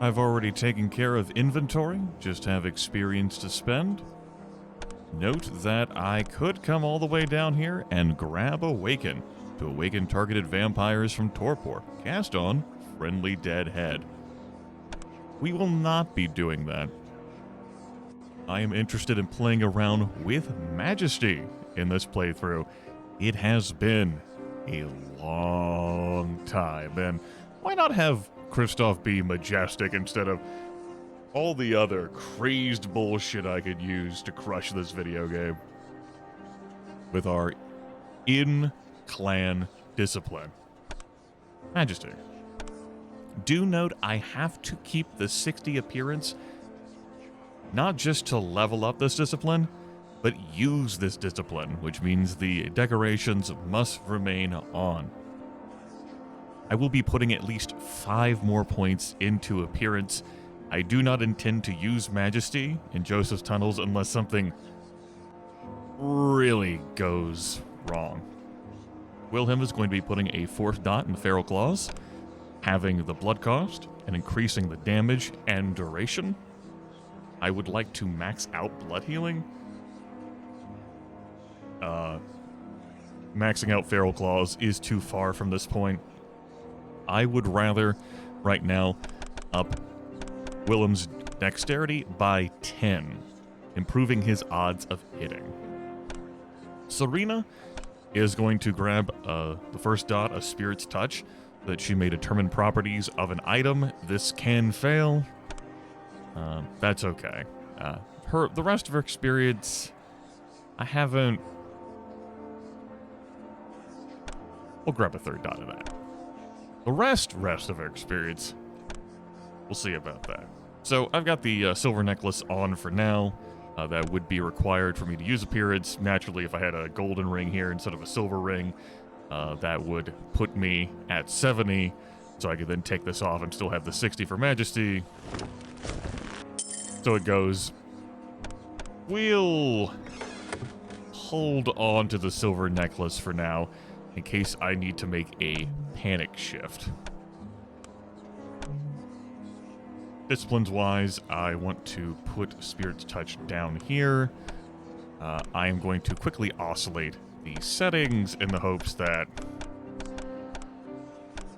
I've already taken care of inventory, just have experience to spend. Note that I could come all the way down here and grab Awaken to awaken targeted vampires from torpor, cast on friendly dead head. We will not be doing that. I am interested in playing around with Majesty in this playthrough. It has been a long time, and why not have Kristoff be majestic instead of all the other crazed bullshit I could use to crush this video game with our in-clan discipline. Majesty. Do note I have to keep the 60 appearance not just to level up this discipline, but use this discipline, which means the decorations must remain on. I will be putting at least 5 more points into appearance. I do not intend to use Majesty in Joseph's Tunnels unless something really goes wrong. Wilhelm is going to be putting a 4th dot in the Feral Claws, having the blood cost, and increasing the damage and duration. I would like to max out blood healing. Maxing out Feral Claws is too far from this point. I would rather, right now, up Willem's dexterity by 10, improving his odds of hitting. Serena is going to grab the 1st dot of Spirit's Touch, so that she may determine properties of an item. This can fail. That's okay. The rest of her experience, I haven't... We'll grab a 3rd dot of that. The rest of her experience, we'll see about that. So I've got the silver necklace on for now. That would be required for me to use appearance. Naturally, if I had a golden ring here instead of a silver ring, that would put me at 70. So I could then take this off and still have the 60 for Majesty. So it goes. We'll hold on to the silver necklace for now, in case I need to make a panic shift. Disciplines-wise, I want to put Spirit's Touch down here. I am going to quickly oscillate the settings in the hopes that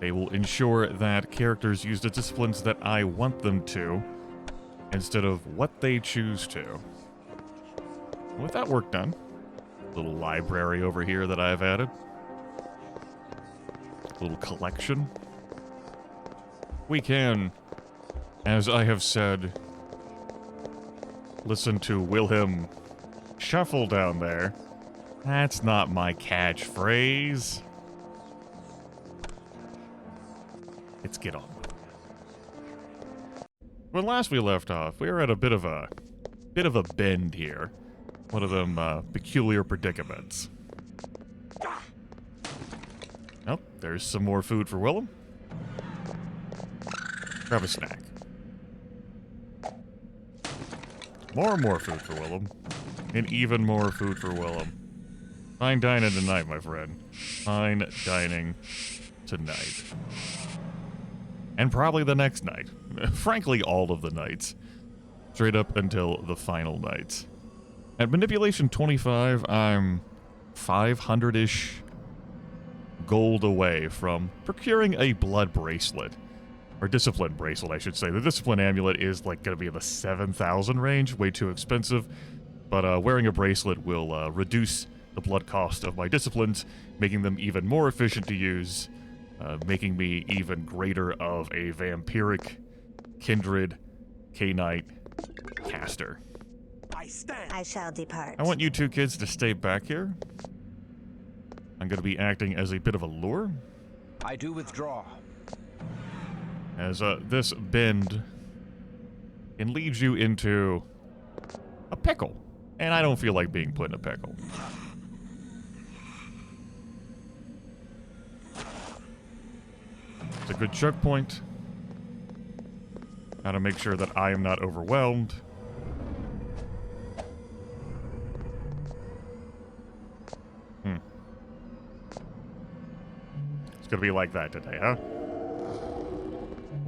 they will ensure that characters use the disciplines that I want them to, instead of what they choose to. With that work done, little library over here that I've added. Little collection. We can, as I have said, listen to Wilhelm shuffle down there. That's not my catchphrase. Let's get on. When last we left off, we were at a bit of a bend here. One of them peculiar predicaments. Oh, there's some more food for Willem. Grab a snack. More food for Willem. And even more food for Willem. Fine dining tonight, my friend. Fine dining tonight. And probably the next night. Frankly, all of the nights. Straight up until the final nights. At Manipulation 25, I'm 500-ish gold away from procuring a blood bracelet. Or discipline bracelet, I should say. The discipline amulet is like going to be in the 7,000 range. Way too expensive. But wearing a bracelet will reduce the blood cost of my disciplines, making them even more efficient to use. Making me even greater of a vampiric, kindred, K-Knight caster. I shall depart. I want you two kids to stay back here. I'm going to be acting as a bit of a lure. I do withdraw. As this bend can lead you into a pickle. And I don't feel like being put in a pickle. It's a good choke point. Gotta make sure that I am not overwhelmed. It's gonna be like that today, huh?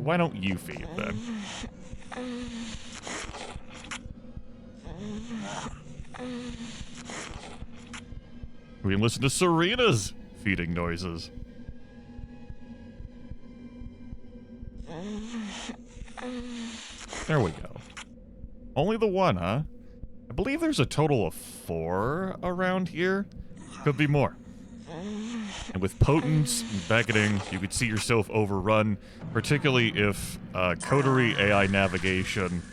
Why don't you feed, then? We can listen to Serena's feeding noises. There we go. Only the one, huh? I believe there's a total of 4 around here. Could be more. And with potence and beckoning, you could see yourself overrun, particularly if coterie AI navigation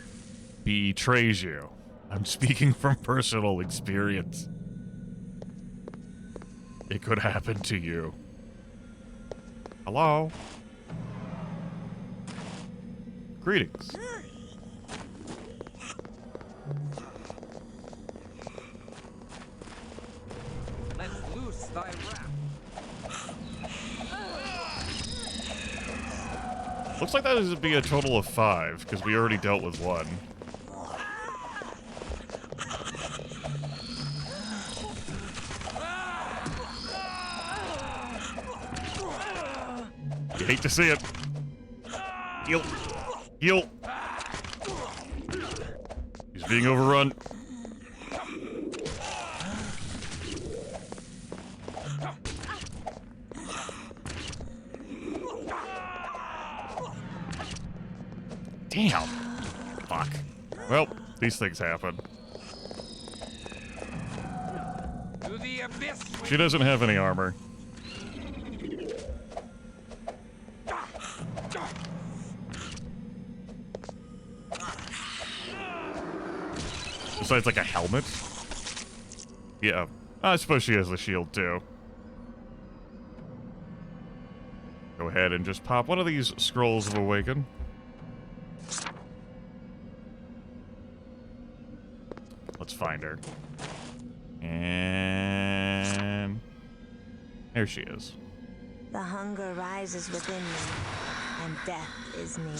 betrays you. I'm speaking from personal experience. It could happen to you. Hello? Greetings. Let's loose thy wrath. Looks like that would be a total of 5, because we already dealt with 1. You hate to see it. Heal. Heal. He's being overrun. Damn. Fuck. Well, these things happen. To the abyss. She doesn't have any armor. Besides, like, a helmet? Yeah. I suppose she has the shield, too. Go ahead and just pop one of these scrolls of awaken. Let's find her. And... there she is. The hunger rises within me, and death is near.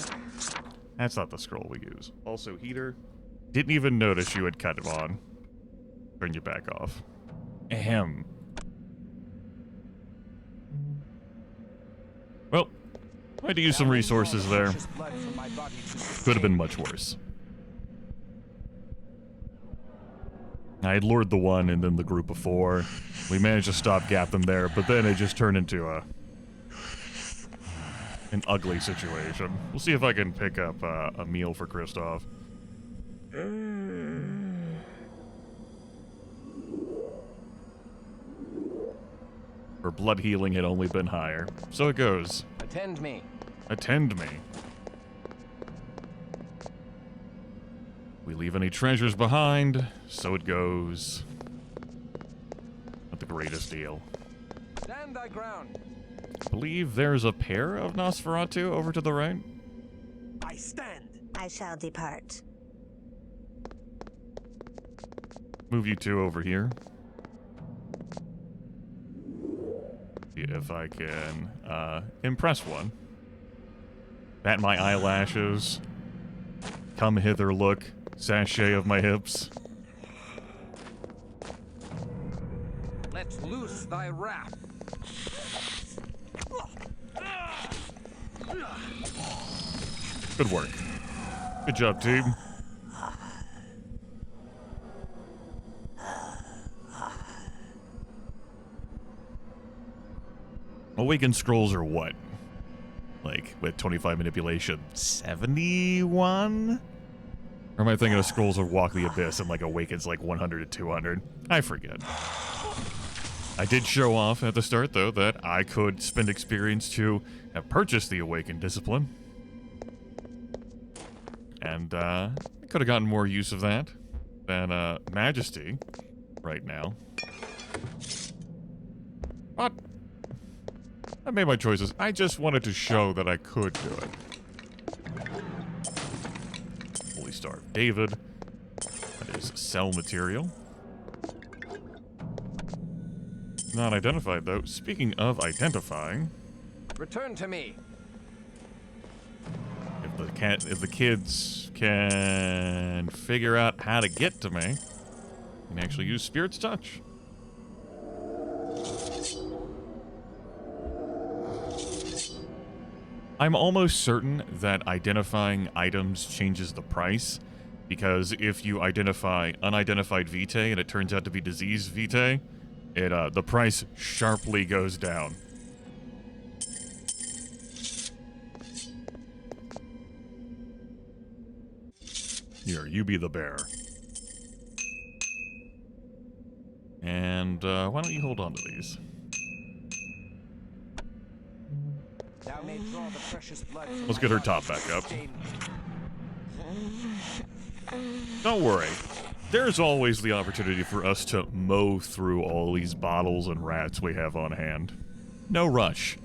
That's not the scroll we use. Also, Hither. Didn't even notice you had cut him on. Turn you back off. Ahem. Well, I had to use some resources there. Could have been much worse. I had lured the one and then the group of 4. We managed to stopgap them there, but then it just turned into an ugly situation. We'll see if I can pick up a meal for Kristoff. Her blood healing had only been higher. So it goes. Attend me. Attend me. We leave any treasures behind, so it goes. Not the greatest deal. Stand thy ground. I believe there's a pair of Nosferatu over to the right. I stand. I shall depart. Move you 2 over here. See if I can impress one. Bat my eyelashes. Come hither look. Sachet of my hips. Let's loose thy wrath. Good work. Good job, team. Awakened scrolls are what? Like, with 25 manipulation, 71? Or am I thinking of scrolls of Walk the Abyss and, like, awakens, like, 100 to 200? I forget. I did show off at the start, though, that I could spend experience to have purchased the Awakened Discipline. And, I could have gotten more use of that than, Majesty right now. But I made my choices. I just wanted to show that I could do it. Holy Star of David. That is cell material. Not identified, though. Speaking of identifying... Return to me. If the kids can figure out how to get to me, you can actually use Spirit's Touch. I'm almost certain that identifying items changes the price, because if you identify unidentified vitae and it turns out to be diseased vitae, the price sharply goes down. Here, you be the bear. And why don't you hold on to these? Thou may draw the precious blood from Let's my get her body top back to up. sustain me. Don't worry. There's always the opportunity for us to mow through all these bottles and rats we have on hand. No rush.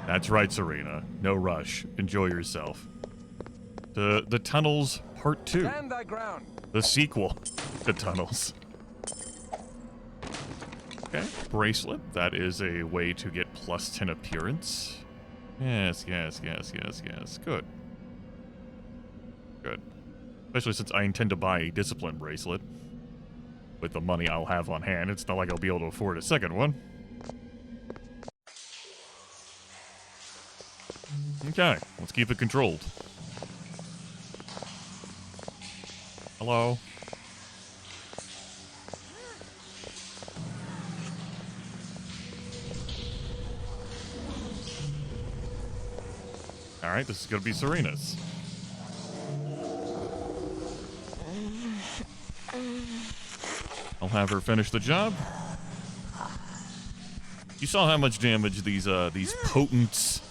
That's right, Serena. No rush. Enjoy yourself. The Tunnels Part 2. Stand thy ground. The sequel to Tunnels. Okay, bracelet. That is a way to get plus 10 appearance. Yes. Good. Good. Especially since I intend to buy a discipline bracelet. With the money I'll have on hand, it's not like I'll be able to afford a second one. Okay, let's keep it controlled. Hello? Alright, this is gonna be Serena's. I'll have her finish the job. You saw how much damage these potents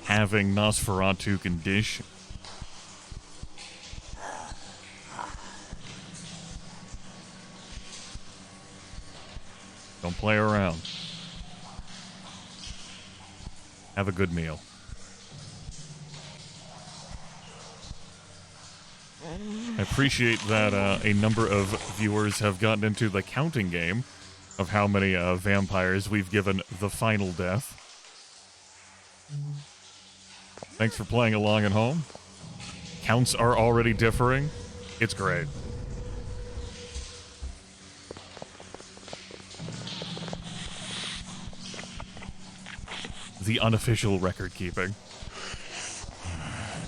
having Nosferatu can dish. Don't play around. Have a good meal. I appreciate that a number of viewers have gotten into the counting game of how many vampires we've given the final death. Thanks for playing along at home. Counts are already differing. It's great. The unofficial record keeping.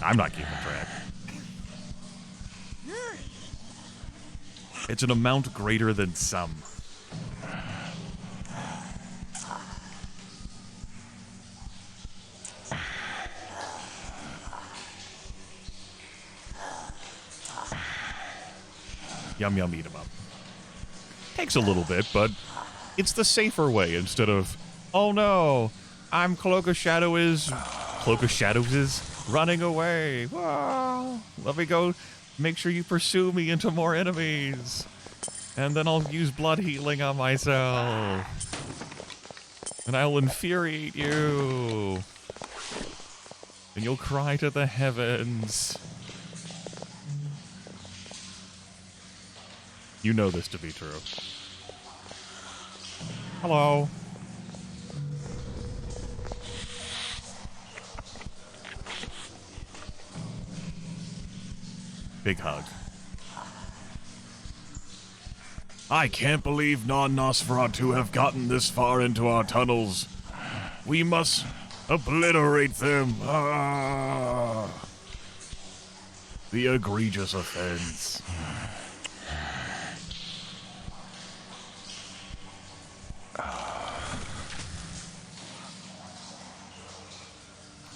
I'm not keeping track. It's an amount greater than some. Yum yum, eat 'em up. Takes a little bit, but it's the safer way instead of, oh no, I'm Cloak of Shadows is running away. Whoa, let me go. Make sure you pursue me into more enemies. And then I'll use blood healing on myself. And I'll infuriate you. And you'll cry to the heavens. You know this to be true. Hello. Big hug. I can't believe non-Nosferatu have gotten this far into our tunnels. We must obliterate them. Ah. The egregious offense.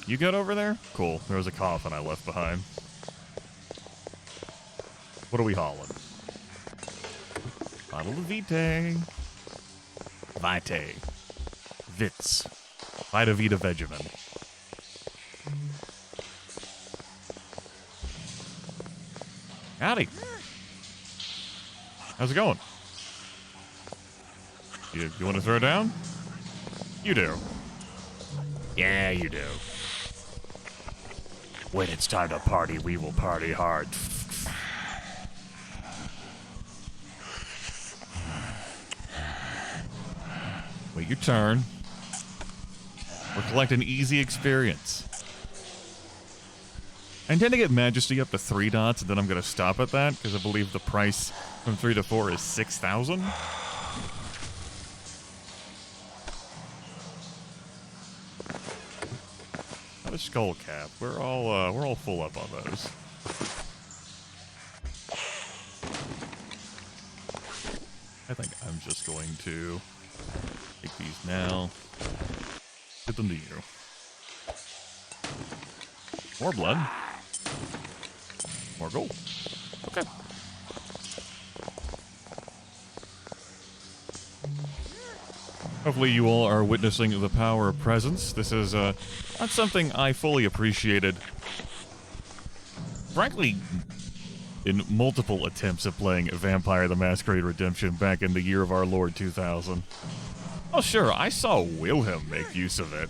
You good over there? Cool. There was a coffin I left behind. What are we hauling? Bottle of Vitae. Vitae. Vits. Vita Vita Vegemin. Howdy. How's it going? You want to throw down? You do. Yeah, you do. When it's time to party, we will party hard. Wait your turn. We're collecting easy experience. I intend to get Majesty up to 3 dots, and then I'm going to stop at that, because I believe the price from 3 to 4 is 6,000. Not a skull cap. We're all full up on those. I think I'm just going to take these now. Give them to you. More blood. More gold. Okay. Hopefully you all are witnessing the power of presence. This is not something I fully appreciated. Frankly, in multiple attempts at playing Vampire the Masquerade Redemption back in the year of our Lord 2000. Oh sure, I saw Wilhelm make use of it.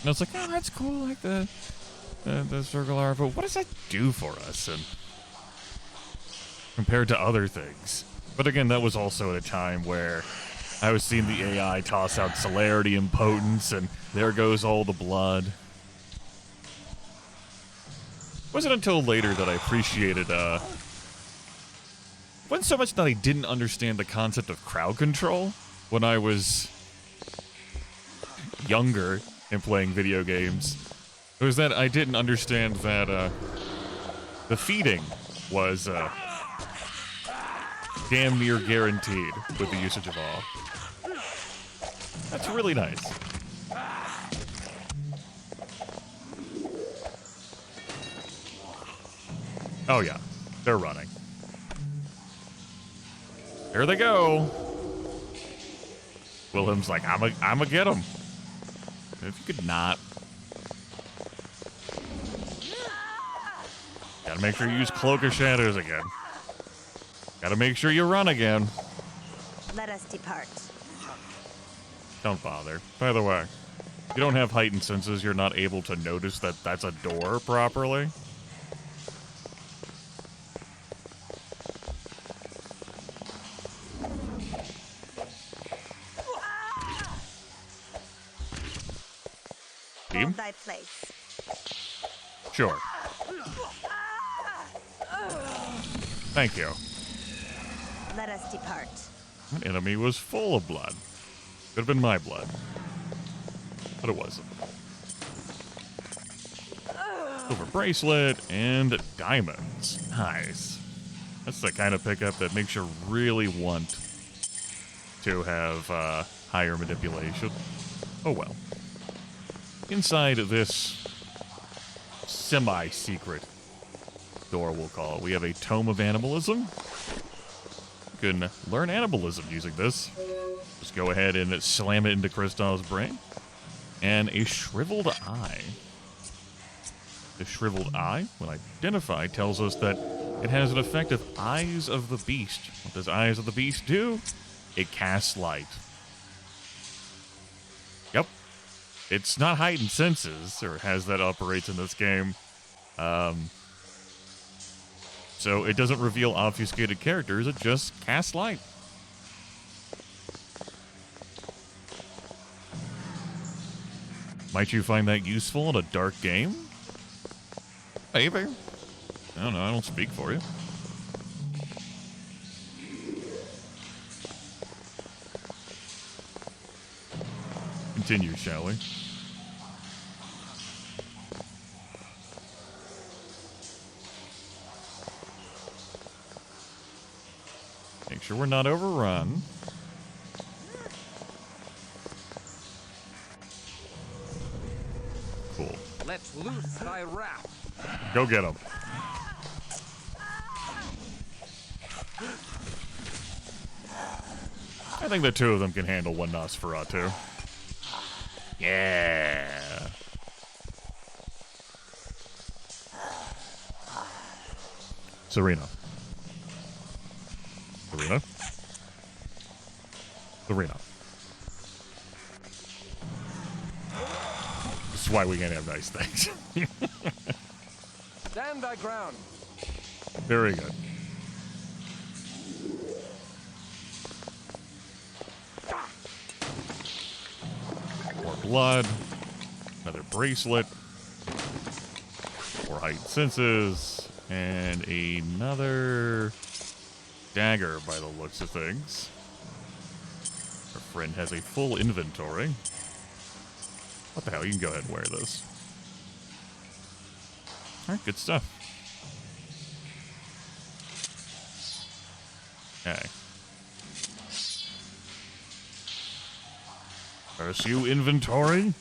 And I was like, oh, that's cool, like the circle R, but what does that do for us? And compared to other things. But again, that was also at a time where I was seeing the AI toss out celerity and potence, and there goes all the blood. It wasn't until later that I appreciated, it wasn't so much that I didn't understand the concept of crowd control when I was younger and playing video games. It was that I didn't understand that, the feeding was, damn near guaranteed with the usage of all. That's really nice. Oh yeah, they're running. There they go. Wilhelm's like, I'ma get him. If you could not. Gotta make sure you use Cloak of Shadows again. Gotta make sure you run again. Let us depart. Don't bother. By the way, if you don't have heightened senses, you're not able to notice that that's a door properly. Hold thy place. Sure. Thank you. Let us depart. That enemy was full of blood. Could have been my blood. But it wasn't. Silver bracelet and diamonds. Nice. That's the kind of pickup that makes you really want to have higher manipulation. Oh well. Inside this semi-secret door, we'll call it, we have a Tome of Animalism. You can learn animalism using this. Just go ahead and slam it into Kristoff's brain. And a shriveled eye. The shriveled eye, when identified, tells us that it has an effect of Eyes of the Beast. What does Eyes of the Beast do? It casts light. Yep. It's not heightened senses, or has that operates in this game. So it doesn't reveal obfuscated characters, it just casts light. Might you find that useful in a dark game? Maybe. I don't know, I don't speak for you. Continue, shall we? Make sure we're not overrun. Cool. Let's loose thy wrath. Go get him. I think the two of them can handle one Nosferatu. Yeah. Serena. Serena. Serena. This is why we can't have nice things. Stand thy ground. Very good. More blood. Another bracelet. More heightened senses. And another dagger by the looks of things. Our friend has a full inventory. What the hell? You can go ahead and wear this. Alright, good stuff. Okay. Pursue inventory.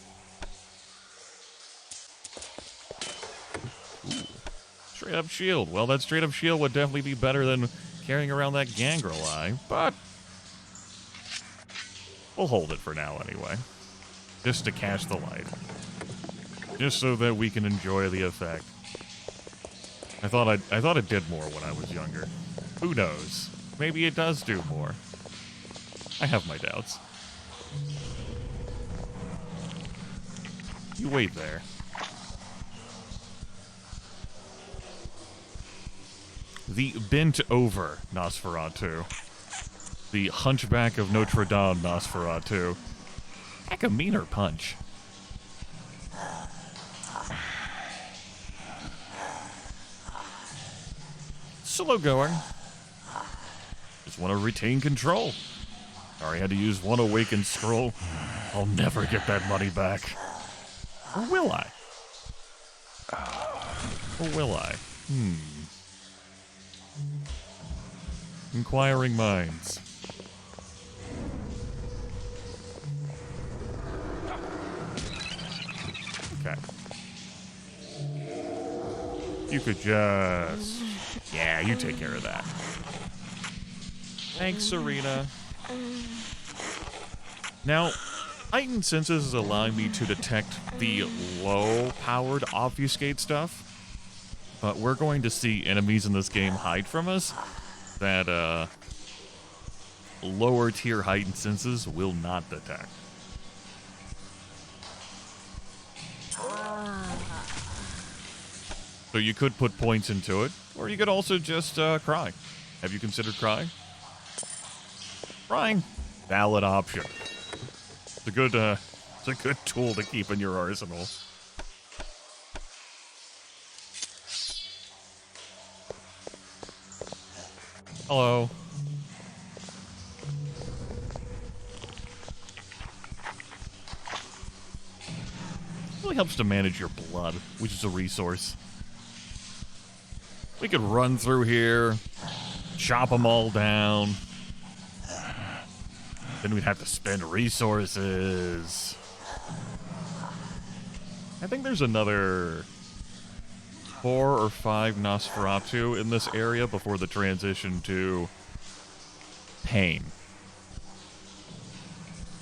Ooh. Straight up shield. Well, that straight up shield would definitely be better than carrying around that gangrel eye, but we'll hold it for now anyway. Just to catch the light. Just so that we can enjoy the effect. I thought it did more when I was younger. Who knows? Maybe it does do more. I have my doubts. You wait there. The bent-over Nosferatu. The Hunchback of Notre Dame Nosferatu. Heck, a meaner punch. Slow going. Just want to retain control. Already had to use one awakened scroll. I'll never get that money back. Or will I? Or will I? Inquiring minds. Okay. You could just... Yeah, you take care of that. Thanks, Serena. Now, heightened senses is allowing me to detect the low-powered obfuscate stuff, but we're going to see enemies in this game hide from us that lower-tier heightened senses will not detect. So you could put points into it, or you could also just cry. Have you considered crying? Crying, valid option. It's a good tool to keep in your arsenal. Hello. It really helps to manage your blood, which is a resource. We could run through here, chop them all down. Then we'd have to spend resources. I think there's another 4 or 5 Nosferatu in this area before the transition to Pain.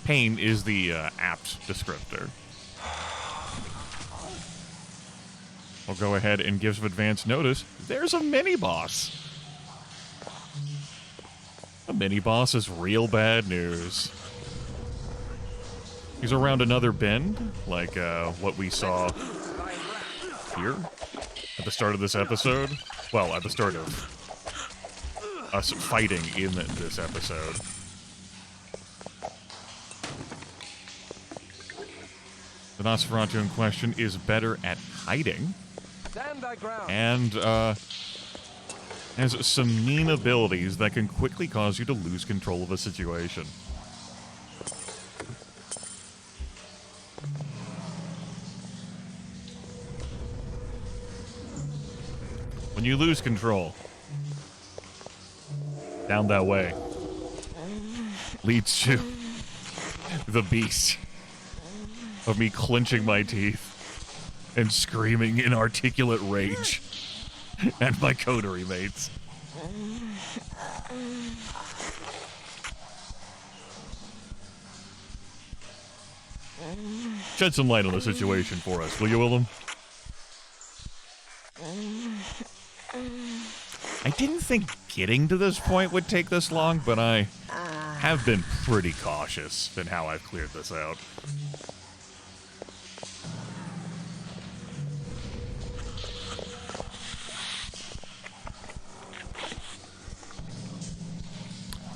Pain is the apt descriptor. I'll go ahead and give some advance notice. There's a mini-boss. A mini-boss is real bad news. He's around another bend, like what we saw here at the start of this episode. Well, at the start of us fighting in this episode. The Nosferatu in question is better at hiding. Stand thy ground. And has some mean abilities that can quickly cause you to lose control of a situation. When you lose control, down that way leads to the beast of me clenching my teeth and screaming in articulate rage at my coterie mates. Shed some light on the situation for us, will you, Willem? I didn't think getting to this point would take this long, but I have been pretty cautious in how I've cleared this out.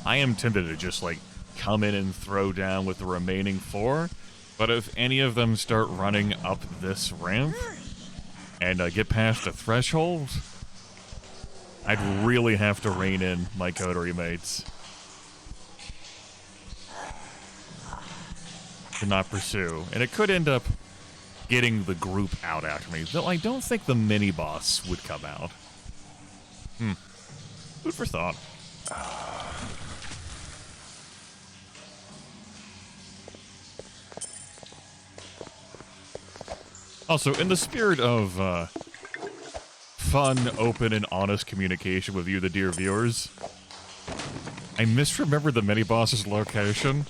I am tempted to just, like, come in and throw down with the remaining 4, but if any of them start running up this ramp and get past the threshold, I'd really have to rein in my coterie mates to not pursue. And it could end up getting the group out after me. Though I don't think the mini-boss would come out. Food for thought. Also, in the spirit of fun, open, and honest communication with you, the dear viewers, I misremembered the mini-boss's location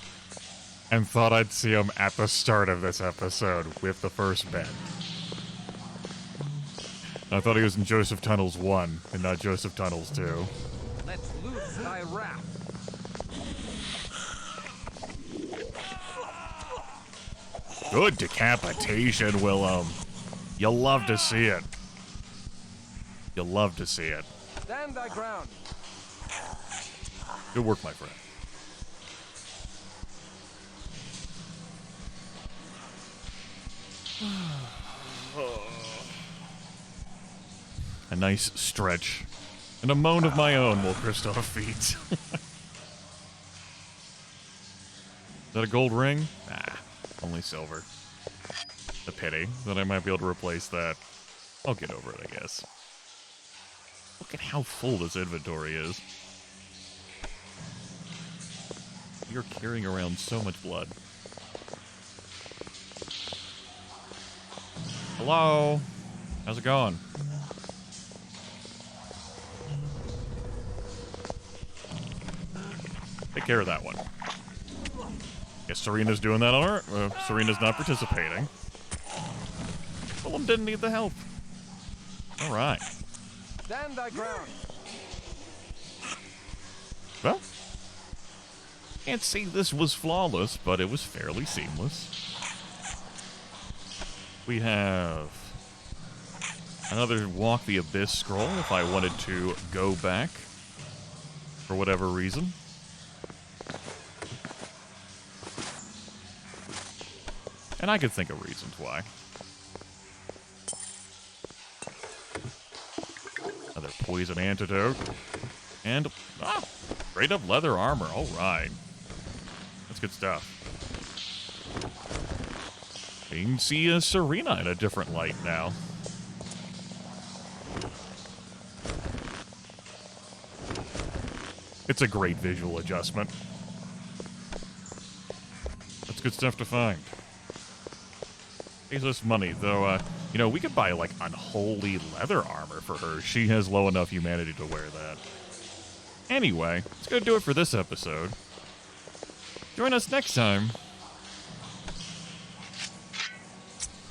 and thought I'd see him at the start of this episode with the first bed. I thought he was in Joseph Tunnels 1 and not Joseph Tunnels 2. Let's loose thy wrath. Good decapitation, Willem. You'll love to see it. You'll love to see it. Stand thy ground. Good work, my friend. A nice stretch. And a moan of my own while Christoph feeds. Is that a gold ring? Nah, only silver. A pity that I might be able to replace that. I'll get over it, I guess. Look at how full this inventory is. You're carrying around so much blood. Hello? How's it going? Take care of that one. Guess Serena's doing that on her. Serena's not participating. Willem didn't need the help. Alright. Stand thy ground. Well, can't say this was flawless, but it was fairly seamless. We have another Walk the Abyss scroll if I wanted to go back for whatever reason. And I could think of reasons why. Another poison antidote. And, straight up leather armor. Alright. That's good stuff. You can see Serena in a different light now. It's a great visual adjustment. That's good stuff to find. Pays us money, though, you know, we could buy, like, unholy leather armor for her. She has low enough humanity to wear that. Anyway, that's gonna do it for this episode. Join us next time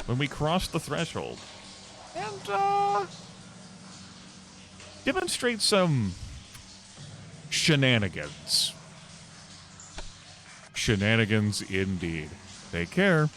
when we cross the threshold and, demonstrate some shenanigans. Shenanigans indeed. Take care.